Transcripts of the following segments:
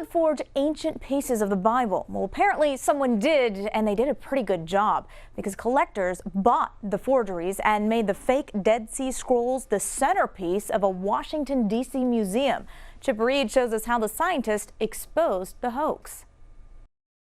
would forge ancient pieces of the Bible? Well, apparently someone did, and they did a pretty good job because collectors bought the forgeries and made the fake Dead Sea Scrolls the centerpiece of a Washington, D.C. museum. Chip Reed shows us how the scientists exposed the hoax.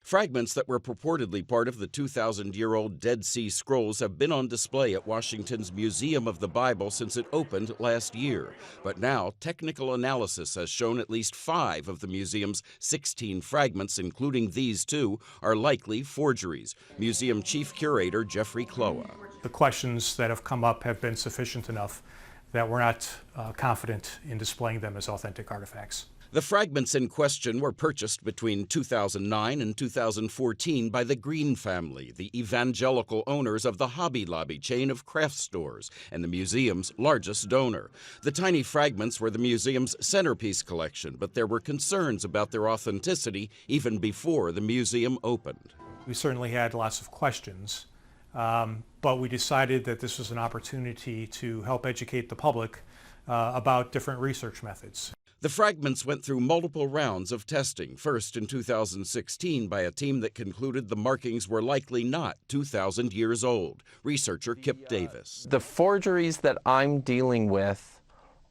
Fragments that were purportedly part of the 2,000-year-old Dead Sea Scrolls have been on display at Washington's Museum of the Bible since it opened last year. But now, technical analysis has shown at least 5 of the museum's 16 fragments, including these 2, are likely forgeries. Museum Chief Curator Jeffrey Kloa. The questions that have come up have been sufficient enough that we're not confident in displaying them as authentic artifacts. The fragments in question were purchased between 2009 and 2014 by the Green family, the evangelical owners of the Hobby Lobby chain of craft stores and the museum's largest donor. The tiny fragments were the museum's centerpiece collection, but there were concerns about their authenticity even before the museum opened. We certainly had lots of questions, but we decided that this was an opportunity to help educate the public about different research methods. The fragments went through multiple rounds of testing, first in 2016 by a team that concluded the markings were likely not 2,000 years old. Researcher Kip Davis. The forgeries that I'm dealing with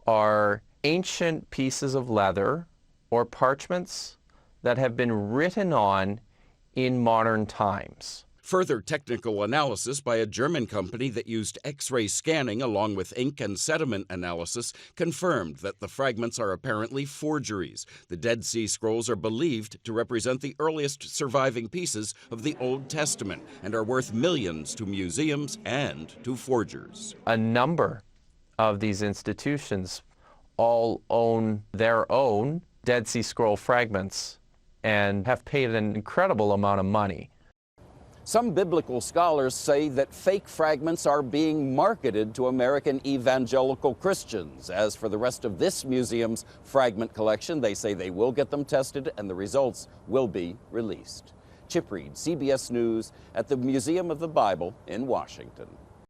are ancient pieces of leather or parchments that have been written on in modern times. Further technical analysis by a German company that used X-ray scanning along with ink and sediment analysis confirmed that the fragments are apparently forgeries. The Dead Sea Scrolls are believed to represent the earliest surviving pieces of the Old Testament and are worth millions to museums and to forgers. A number of these institutions all own their own Dead Sea Scroll fragments and have paid an incredible amount of money. Some biblical scholars say that fake fragments are being marketed to American evangelical Christians. As for the rest of this museum's fragment collection, they say they will get them tested and the results will be released. Chip Reed, CBS News at the Museum of the Bible in Washington.